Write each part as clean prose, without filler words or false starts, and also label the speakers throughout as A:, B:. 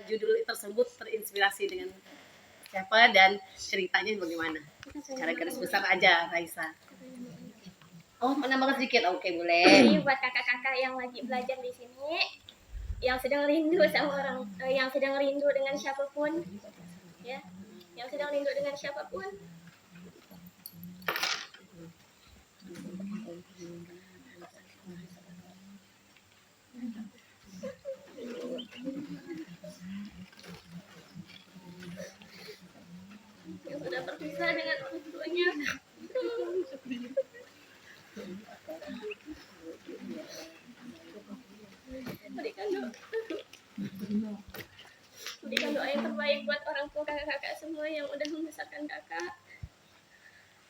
A: Judul tersebut terinspirasi dengan siapa dan ceritanya bagaimana? Cara garis besar aja, Raisa. Oh, menambahkan sedikit. Oke, boleh.
B: Jadi buat kakak-kakak yang lagi belajar di sini, yang sedang rindu sama orang, yang sedang rindu dengan siapapun, ya, yang sedang rindu dengan siapapun, yang sudah terpisah dengan orang tuanya, berikan doa yang terbaik buat orang tua kakak-kakak semua yang udah membesarkan kakak.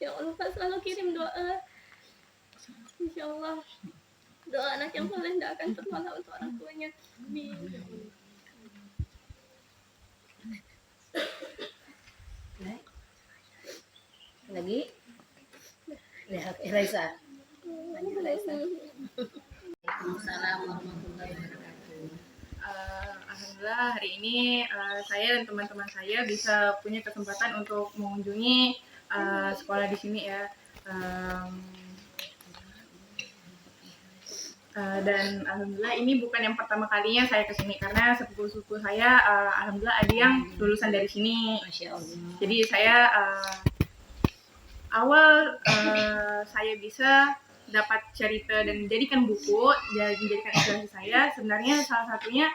B: Jangan lupa selalu kirim doa. Insya Allah doa anak yang soleh tidak akan tertolak untuk orang tuanya. Amin.
A: Lagi? Lihat Raisa. Lanjut Raisa. Waalaikumsalam warahmatullahi wabarakatuh.
C: Alhamdulillah hari ini saya dan teman-teman saya bisa punya kesempatan untuk mengunjungi sekolah di sini ya. Dan alhamdulillah ini bukan yang pertama kalinya saya kesini karena sepupu-sepupu saya alhamdulillah ada yang lulusan dari sini.
A: Masya Allah.
C: Jadi saya awal saya bisa dapat cerita dan menjadikan buku dan menjadikan inspirasi saya sebenarnya salah satunya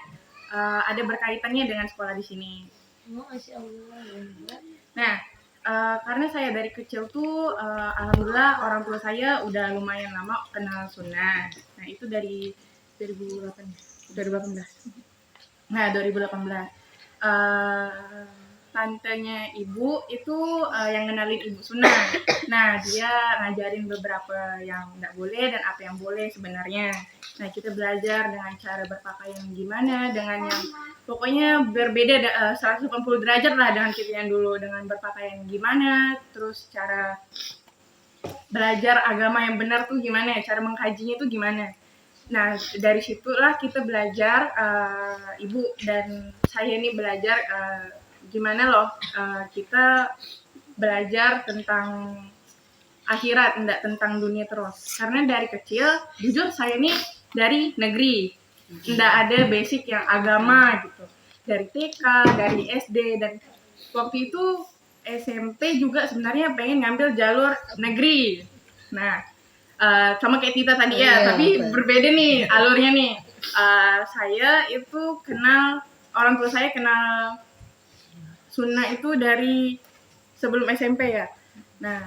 C: ada berkaitannya dengan sekolah di sini.
A: Masya Allah.
C: Nah, karena saya dari kecil tuh alhamdulillah orang tua saya udah lumayan lama kenal sunnah. Nah, itu dari 2018. Nah, 2018. Tantenya ibu itu yang kenalin ibu sunnah. Nah, dia ngajarin beberapa yang nggak boleh dan apa yang boleh sebenarnya. Nah, kita belajar dengan cara berpakaian gimana, dengan yang pokoknya berbeda 180 derajat lah dengan kita yang dulu, dengan berpakaian gimana, terus cara belajar agama yang benar tuh gimana, cara mengkajinya tuh gimana. Nah, dari situlah kita belajar, ibu dan saya ini belajar gimana loh kita belajar tentang akhirat, enggak tentang dunia terus. Karena dari kecil, jujur saya ini dari negeri, enggak ada basic yang agama gitu. Dari TK, dari SD, dan waktu itu SMP juga sebenarnya pengen ngambil jalur negeri. Nah, sama kayak Tita tadi ya, tapi berbeda nih alurnya nih. Saya itu kenal, orang tua saya kenal sunnah itu dari sebelum SMP ya. Nah,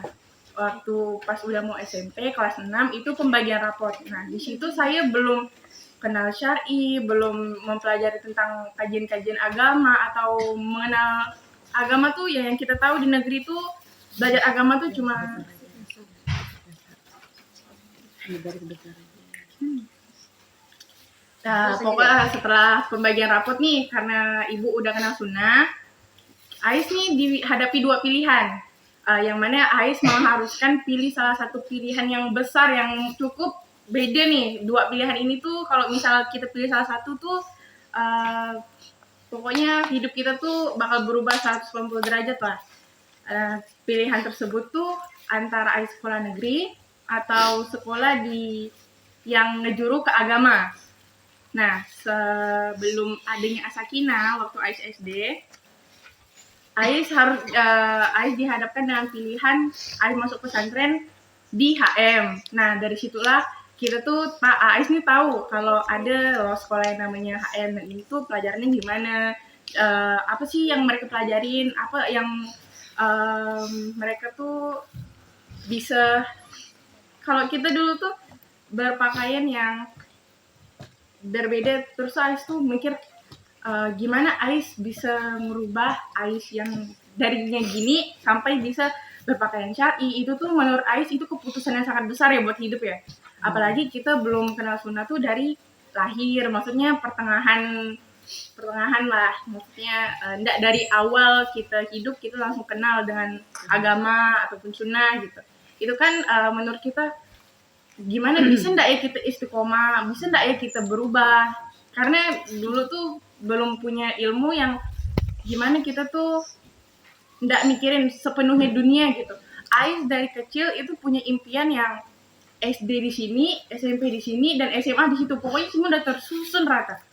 C: waktu pas udah mau SMP kelas 6 itu pembagian raport. Nah, di situ saya belum kenal syar'i, belum mempelajari tentang kajian-kajian agama atau mengenal agama tuh ya yang kita tahu di negeri tuh belajar agama tuh cuma pokoknya setelah pembagian raport nih karena ibu udah kenal sunnah, Ais nih dihadapi dua pilihan, yang mana Ais mengharuskan pilih salah satu pilihan yang besar yang cukup beda nih. Dua pilihan ini tuh kalau misal kita pilih salah satu tuh pokoknya hidup kita tuh bakal berubah 180 derajat lah. Pilihan tersebut tuh antara Ais sekolah negeri atau sekolah di yang ngejuru ke agama. Nah, sebelum adanya Asakina waktu Ais SD, Ais dihadapkan dengan pilihan Ais masuk pesantren di HM. Nah, dari situlah kita tuh Ais nih tahu kalau ada loh sekolah yang namanya HM, dan ini tuh pelajarannya gimana, apa sih yang mereka pelajarin, apa yang mereka tuh bisa. Kalau kita dulu tuh berpakaian yang berbeda, terus Ais tuh mikir gimana Ais bisa merubah Ais yang darinya gini sampai bisa berpakaian syar'i. Itu tuh menurut Ais itu keputusan yang sangat besar ya buat hidup ya. Apalagi kita belum kenal sunnah tuh dari lahir, maksudnya pertengahan lah, maksudnya enggak dari awal kita hidup kita langsung kenal dengan agama ataupun sunnah gitu. Itu kan menurut kita gimana bisa enggak ya kita istiqomah, bisa enggak ya kita berubah. Karena dulu tuh belum punya ilmu yang gimana kita tuh nggak mikirin sepenuhnya dunia gitu. Ais dari kecil itu punya impian yang SD di sini, SMP di sini, dan SMA di situ. Pokoknya semua udah tersusun rata.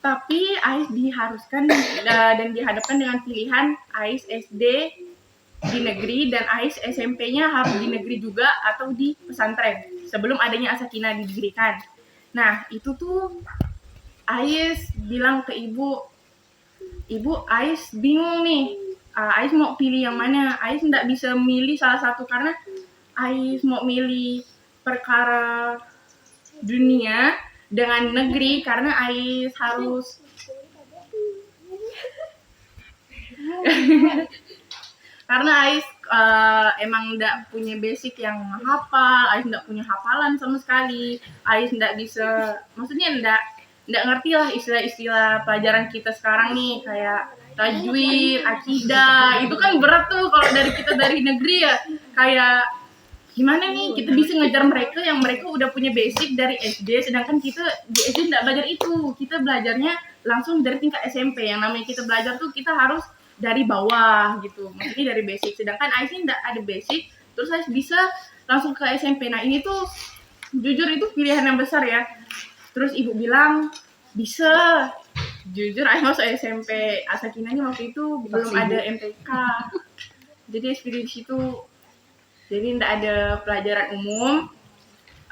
C: Tapi Ais diharuskan dan dihadapkan dengan pilihan Ais SD di negeri dan Ais SMP-nya harus di negeri juga atau di pesantren sebelum adanya Asakina didirikan. Nah, itu tuh Ais bilang ke ibu, Ais bingung nih. Ais mau pilih yang mana? Ais nggak bisa milih salah satu karena Ais mau milih perkara dunia dengan negeri karena Ais harus karena Ais emang nggak punya basic yang hafal, Ais nggak punya hafalan sama sekali, Ais nggak bisa, maksudnya nggak ngerti lah istilah-istilah pelajaran kita sekarang nih kayak tajwid, akidah, itu kan berat tuh kalau kita dari negeri ya, kayak gimana nih kita bisa ngejar mereka yang mereka udah punya basic dari SD, sedangkan kita di SD nggak belajar itu, kita belajarnya langsung dari tingkat SMP, yang namanya kita belajar tuh kita harus dari bawah gitu, maksudnya dari basic, sedangkan Ais nggak ada basic, terus Ais bisa langsung ke SMP. Nah ini tuh jujur itu pilihan yang besar ya. Terus ibu bilang bisa. Jujur Ais masuk SMP Asakinanya waktu itu belum ada MTK, jadi SPD di situ, jadi nggak ada pelajaran umum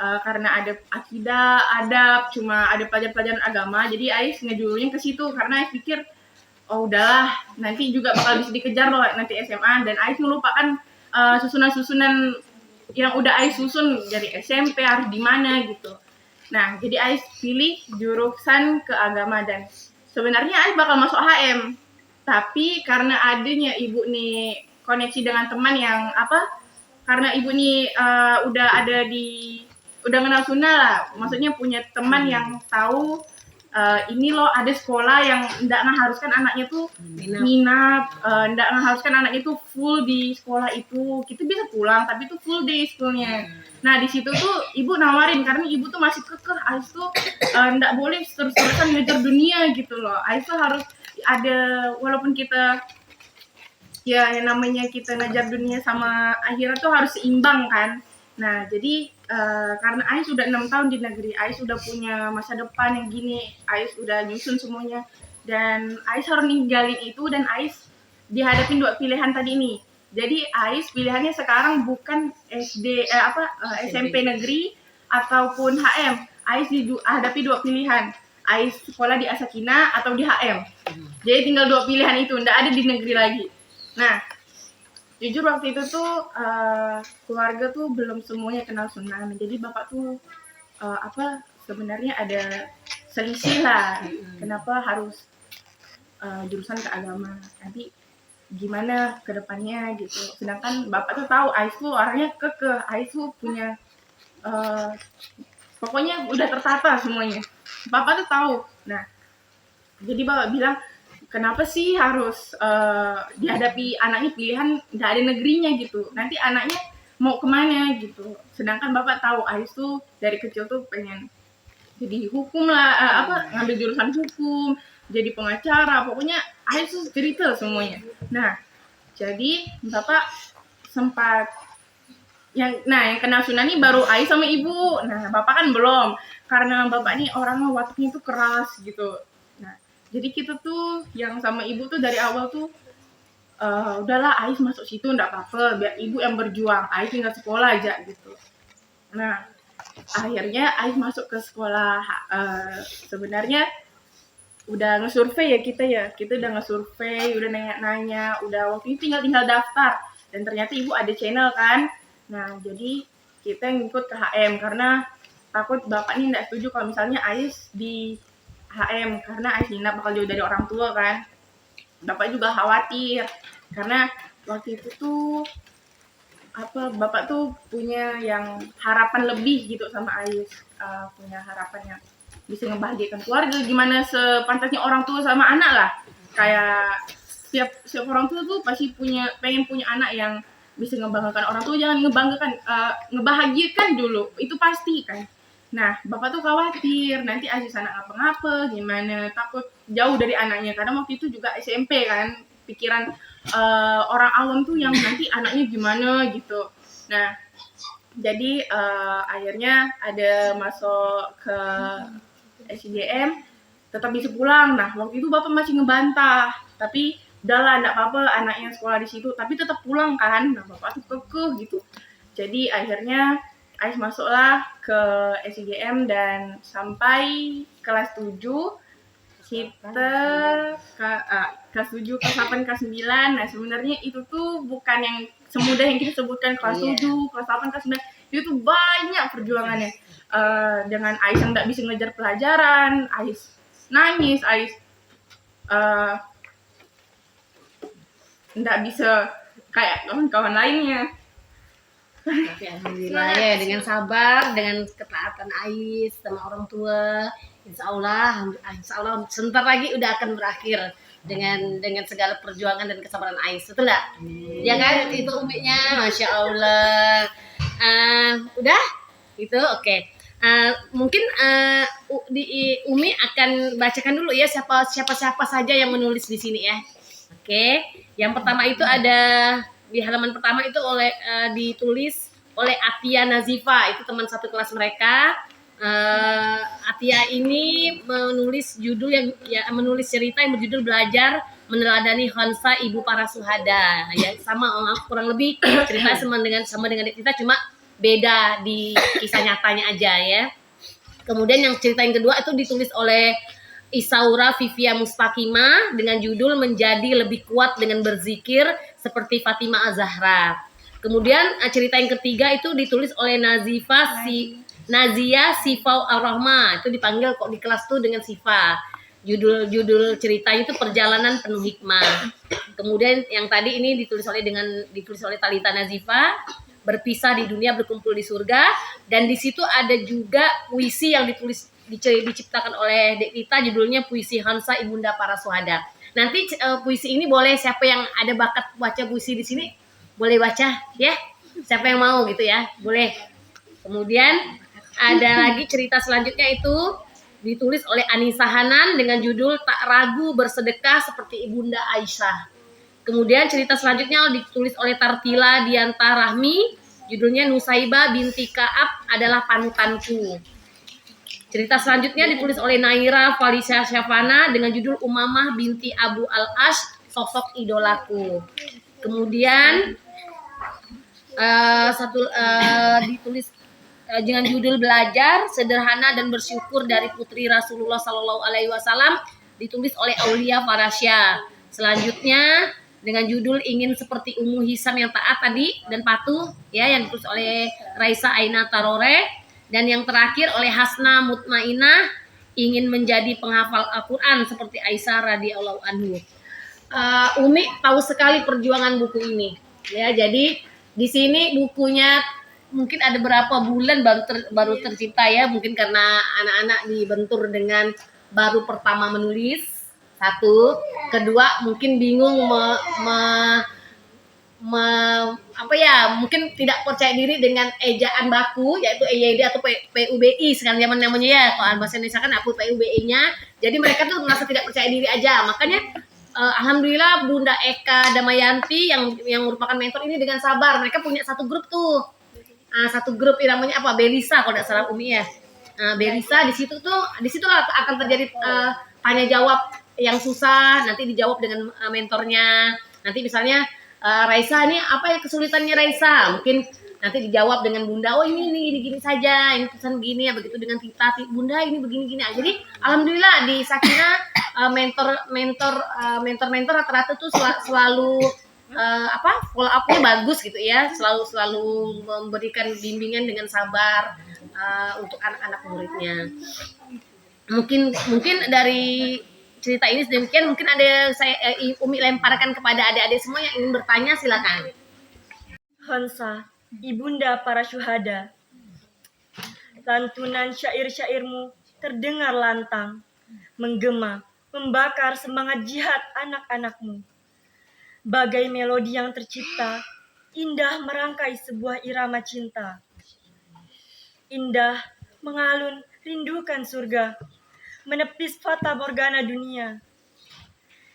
C: karena ada akidah, adab, cuma ada pelajaran agama. Jadi Ais ngejulunya ke situ karena Ais pikir oh udahlah nanti juga bakal bisa dikejar loh nanti SMA, dan Ais melupakan susunan-susunan yang udah Ais susun dari SMP harus di mana gitu. Nah, jadi Ais pilih jurusan keagama dan sebenarnya Ais bakal masuk HM. Tapi karena adanya ibu nih koneksi dengan teman yang karena ibu nih udah kenal Sunda lah. Maksudnya punya teman yang tahu ini loh ada sekolah yang nggak mengharuskan anaknya tuh minat, nggak mengharuskan anaknya tuh full di sekolah itu. Kita bisa pulang tapi tuh full day schoolnya. Nah di situ tuh ibu nawarin karena ibu tuh masih kekeh Ais tuh nggak boleh terus-terusan ngejar dunia gitu loh. Ais tuh harus ada, walaupun kita ya yang namanya kita ngejar dunia sama akhirat tuh harus seimbang kan. Nah jadi karena Ais sudah 6 tahun di negeri, Ais sudah punya masa depan yang gini, Ais udah nyusun semuanya, dan Ais harus ninggalin itu, dan Ais dihadapin dua pilihan tadi ini. Jadi Ais pilihannya sekarang bukan SMP negeri ataupun HM. Ais dihadapi dua pilihan. Ais sekolah di Asakina atau di HM. Jadi tinggal dua pilihan itu, nggak ada di negeri lagi. Nah, jujur waktu itu tuh keluarga tuh belum semuanya kenal Sunan. Jadi bapak tuh sebenarnya ada selisih lah. Kenapa harus jurusan keagama? Nanti gimana ke depannya gitu. Sedangkan bapak tuh tahu Ais tuh orangnya kekeh, Ais tuh punya pokoknya udah tertata semuanya. Bapak tuh tahu. Nah, jadi bapak bilang kenapa sih harus dihadapi anaknya pilihan nggak ada negerinya gitu. Nanti anaknya mau kemana gitu. Sedangkan bapak tahu Ais tuh dari kecil tuh pengen jadi hukum lah, ngambil jurusan hukum, jadi pengacara, pokoknya Ais tuh cerita semuanya. Nah, jadi bapak sempat yang kenal Sunan nih baru Ais sama ibu. Nah, bapak kan belum, karena bapak nih orangnya wataknya tuh keras gitu. Nah, jadi kita tuh yang sama ibu tuh dari awal tuh udahlah Ais masuk situ enggak apa-apa, biar ibu yang berjuang, Ais tinggal sekolah aja gitu. Nah, akhirnya Ais masuk ke sekolah sebenarnya udah ngesurvei ya kita udah ngesurvei, udah nanya-nanya, udah waktu itu tinggal daftar, dan ternyata ibu ada channel kan. Nah, jadi kita ngikut ke HM karena takut bapak nih nggak setuju kalau misalnya Ais di HM karena Ais nginap bakal jauh dari orang tua kan. Bapak juga khawatir karena waktu itu tuh bapak tuh punya yang harapan lebih gitu sama Ais, punya harapan yang bisa ngebahagiakan keluarga, gimana sepantasnya orang tua sama anak lah. Kayak setiap orang tua tuh pasti pengen punya anak yang bisa ngebanggakan orang tua, jangan ngebahagiakan dulu, itu pasti kan. Nah, bapak tuh khawatir nanti Aziz anak ngapa-ngapa, gimana, takut jauh dari anaknya. Karena waktu itu juga SMP kan, pikiran orang awam tuh yang nanti anaknya gimana gitu. Nah, jadi akhirnya ada masuk ke SIGM, tetap bisa pulang. Nah, waktu itu bapak masih ngebantah, tapi udahlah, enggak apa-apa anaknya sekolah di situ, tapi tetap pulang kan. Nah, bapak tuh kekeh gitu. Jadi akhirnya Ais masuklah ke SIGM dan sampai kelas 7 kita kelas 7, kelas 8, kelas 9. Nah, sebenarnya itu tuh bukan yang semudah yang kita sebutkan kelas 7, kelas 8, kelas 9. Itu tuh banyak perjuangannya. Dengan Ais yang nggak bisa ngejar pelajaran, Ais nangis, Ais nggak bisa kayak kawan-kawan lainnya.
A: Tapi alhamdulillah ya, dengan sabar, dengan ketaatan Ais sama orang tua, insya Allah sebentar lagi udah akan berakhir dengan segala perjuangan dan kesabaran Ais, betul nggak? Ya kan, itu Uminya, masya Allah. Udah, itu oke. Mungkin Umi akan bacakan dulu ya siapa saja yang menulis di sini ya. Oke, yang pertama itu ada di halaman pertama itu ditulis oleh Atia Nazifa, itu teman satu kelas mereka. Atia ini menulis menulis cerita yang berjudul Belajar Meneladani Khansa Ibu Para Syuhada. Ya, sama kurang lebih cerita sama dengan kita, cuma beda di kisah nyatanya aja ya. Kemudian yang cerita yang kedua itu ditulis oleh Isaura Vivia Mustaqimah dengan judul Menjadi Lebih Kuat Dengan Berzikir Seperti Fatimah Az-Zahra. Kemudian cerita yang ketiga itu ditulis oleh Nazia Sifau Ar-Rahma. Itu dipanggil kok di kelas tuh dengan Sifa. Judul ceritanya itu Perjalanan Penuh Hikmah. Kemudian yang tadi ini ditulis oleh Talita Nazifa, Berpisah di Dunia Berkumpul di Surga. Dan di situ ada juga puisi yang diciptakan oleh Dek Tita, judulnya Puisi Khansa Ibunda Para Syuhada. Nanti puisi ini boleh siapa yang ada bakat baca puisi di sini boleh baca ya. Siapa yang mau gitu ya, boleh. Kemudian ada lagi cerita selanjutnya itu ditulis oleh Anissa Hanan dengan judul Tak Ragu Bersedekah Seperti Ibunda Aisyah. Kemudian cerita selanjutnya ditulis oleh Tartila Dianta Rahmi, judulnya Nusaibah binti Ka'ab Adalah Panutanku. Cerita selanjutnya ditulis oleh Naira Falicia Syafana dengan judul Umamah binti Abu Al-Ash, Sosok Idolaku. Kemudian ditulis dengan judul Belajar Sederhana dan Bersyukur dari Putri Rasulullah Sallallahu Alaihi Wasallam, ditulis oleh Aulia Farasya. Selanjutnya dengan judul Ingin Seperti Ummu Hisam yang taat tadi dan patuh ya, yang ditulis oleh Raisa Aina Tarore. Dan yang terakhir oleh Hasna Mutmainah, Ingin Menjadi Penghafal Al-Quran seperti Aisyah radhiyallahu anhu. Umi tahu sekali perjuangan buku ini ya. Jadi di sini bukunya mungkin ada berapa bulan baru tercipta ya, mungkin karena anak-anak dibentur dengan baru pertama menulis. Satu, kedua mungkin bingung mungkin tidak percaya diri dengan ejaan baku yaitu EYD atau PUBI sekarang zaman namanya ya. Kalau bahasa Indonesia kan PUBI-nya. Jadi mereka tuh merasa tidak percaya diri aja. Makanya alhamdulillah Bunda Eka Damayanti yang merupakan mentor ini dengan sabar. Mereka punya satu grup tuh. Satu grup namanya apa? Belisa kalau tidak salah Umi ya. Belisa disitulah akan terjadi tanya jawab yang susah, nanti dijawab dengan mentornya. Nanti misalnya Raisa, ini apa ya kesulitannya Raisa? Mungkin nanti dijawab dengan Bunda, oh ini gini saja, ini pesan gini ya, begitu dengan Tita, Bunda ini begini-gini. Jadi alhamdulillah di Sakina mentor rata-rata tuh selalu follow up-nya bagus gitu ya, selalu memberikan bimbingan dengan sabar untuk anak-anak muridnya. Mungkin dari cerita ini sedemikian, mungkin ada Umi lemparkan kepada adik-adik semua yang ingin bertanya, silakan.
D: Khansa, ibunda para syuhada. Lantunan syair-syairmu terdengar lantang, menggema, membakar semangat jihad anak-anakmu. Bagai melodi yang tercipta, indah merangkai sebuah irama cinta. Indah mengalun rindukan surga, menepis fata morgana dunia.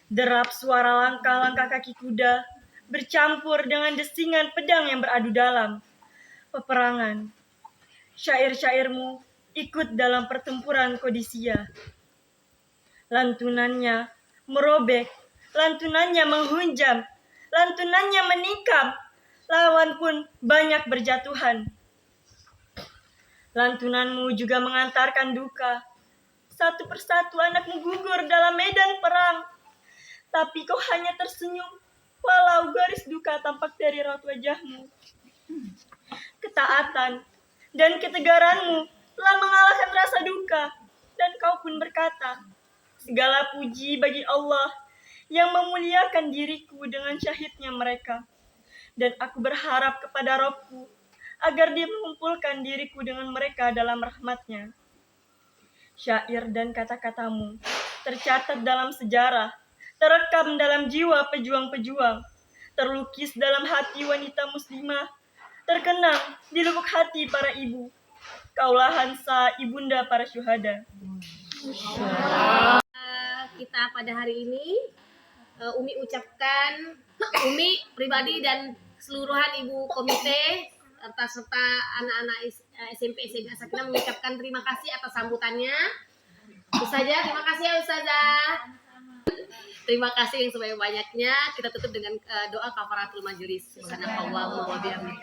D: Derap suara langkah-langkah kaki kuda bercampur dengan desingan pedang yang beradu dalam peperangan. Syair-syairmu ikut dalam pertempuran Kodisia. Lantunannya merobek, lantunannya menghunjam, lantunannya menikam, lawan pun banyak berjatuhan. Lantunanmu juga mengantarkan duka. Satu persatu anakmu gugur dalam medan perang. Tapi kau hanya tersenyum, walau garis duka tampak dari raut wajahmu. Ketaatan dan ketegaranmu telah mengalahkan rasa duka, dan kau pun berkata, segala puji bagi Allah yang memuliakan diriku dengan syahidnya mereka. Dan aku berharap kepada Robku agar dia mengumpulkan diriku dengan mereka dalam rahmatnya. Syair dan kata-katamu tercatat dalam sejarah, terekam dalam jiwa pejuang-pejuang, terlukis dalam hati wanita muslimah, terkenang di lubuk hati para ibu. Kaulah Hansa, ibunda para syuhada.
A: Kita pada hari ini, Umi ucapkan, Umi pribadi dan keseluruhan ibu komite serta anak-anak SMP SMA Sakinah mengucapkan terima kasih atas sambutannya. Ustazah, terima kasih ya Ustazah. Terima kasih yang sebanyak-banyaknya. Kita tutup dengan doa kafaratul majelis. Subhanallah wa bihamdihi.